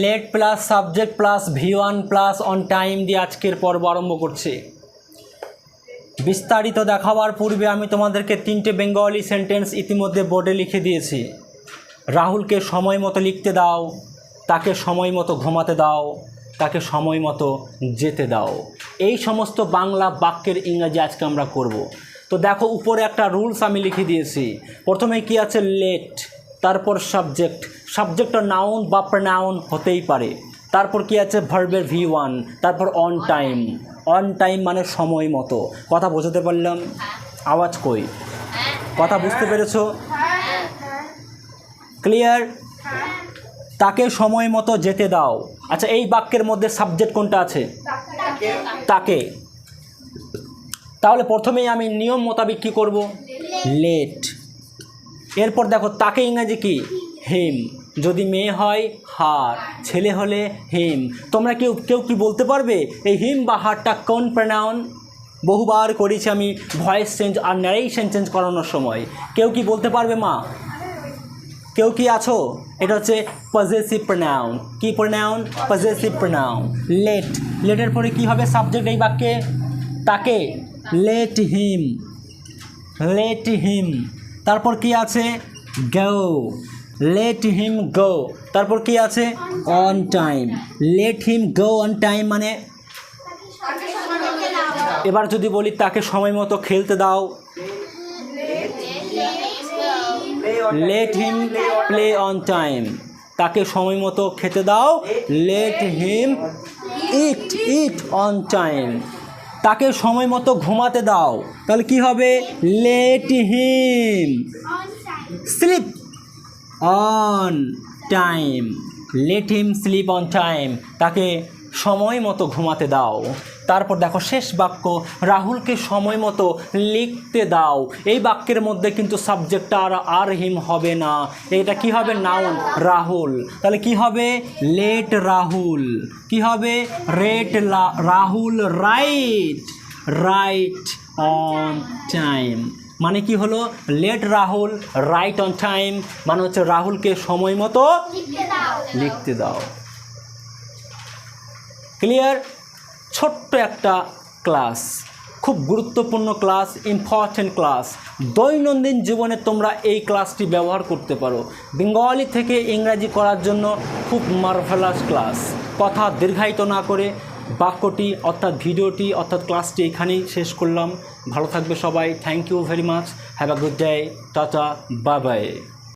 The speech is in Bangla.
Let plus subject plus V1 plus on time দিয়ে আজকের পর্ব আরম্ভ করছি। বিস্তারিত দেখাবার পূর্বে আমি তোমাদেরকে 3টে বেঙ্গলি সেন্টেন্স ইতিমধ্যে বোর্ডে লিখে দিয়েছি। রাহুলকে সময় মতো লিখতে দাও, তাকে সময় মতো ঘুমাতে দাও, তাকে সময় মতো যেতে দাও। এই সমস্ত বাংলা বাক্যের ইংরাজি আজকে আমরা করব। তো দেখো, উপরে একটা রুলস আমি লিখে দিয়েছি। প্রথমে কি আছে? লেট, তারপর সাবজেক্ট, সাবজেক্টটা নাউন বা প্রনাউন হতেই পারে। তারপর কি আছে? ভার্বের V1, তারপর অন টাইম। অন টাইম মানে সময় মতো। কথা বোঝাতে পারলাম? আওয়াজ কই? কথা বুঝতে পেরেছো? ক্লিয়ার? তাকে সময় মতো যেতে দাও। আচ্ছা, এই বাক্যের মধ্যে সাবজেক্ট কোনটা আছে? তাকে। তাহলে প্রথমেই আমি নিয়ম মোতাবেক কী করব? লেট। এরপর দেখো, তাকে ইংরেজি কি? হিম। যদি মেয়ে হয় হার, ছেলে হলে হিম। তোমরা কেউ কি বলতে পারবে এই হিম বা হারটা কোন প্রনাউন? বহুবার করেছি আমি ভয়েস চেঞ্জ আর ন্যারেশন চেঞ্জ করানোর সময়। কেউ কি বলতে পারবে মা? কেউ কি আছো? এটা হচ্ছে পজেসিভ প্রনাউন। কি প্রনাউন? Possessive pronoun. লেট, লেটের পরে কি হবে সাবজেক্ট এই বাক্যে? তাকে। Let him, let him. তারপর কি আছে? গো, লেট হিম গো। তারপর কি আছে? On time. Let him go on time মানে, এবার যদি বলি তাকে সময় মতো খেলতে দাও, let him play on time. তাকে সময় মতো খেতে দাও, let him it on time. তাকে সময় মতো ঘুমাতে দাও, তাহলে কি হবে? Let him sleep on time. Let him sleep on time, তাকে সময় মতো ঘুমাতে দাও। তারপর দেখো শেষ বাক্য, রাহুলকে সময় মতো লিখতে দাও। এই বাক্যের মধ্যে কিন্তু সাবজেক্টটা আর হিম হবে না, এটা কি হবে? নাউন, রাহুল। তাহলে কি হবে? লেট রাহুল। কি হবে? Rahul write on time. মানে কি হলো? Let Rahul write on time মানে হচ্ছে রাহুলকে সময় মতো লিখতে দাও। ক্লিয়ার? ছোট্ট একটা ক্লাস, খুব গুরুত্বপূর্ণ ক্লাস, ইম্পর্টেন্ট ক্লাস। দৈনন্দিন জীবনে তোমরা এই ক্লাসটি ব্যবহার করতে পারো। বেঙ্গলি থেকে ইংরাজি করার জন্য খুব মার্ভেলাস ক্লাস। কথা দীর্ঘায়িত না করে বাক্যটি অর্থাৎ ভিডিওটি অর্থাৎ ক্লাসটি এখানেই শেষ করলাম। ভালো থাকবে সবাই। Thank you very much. Have a good day. Tata, bye by.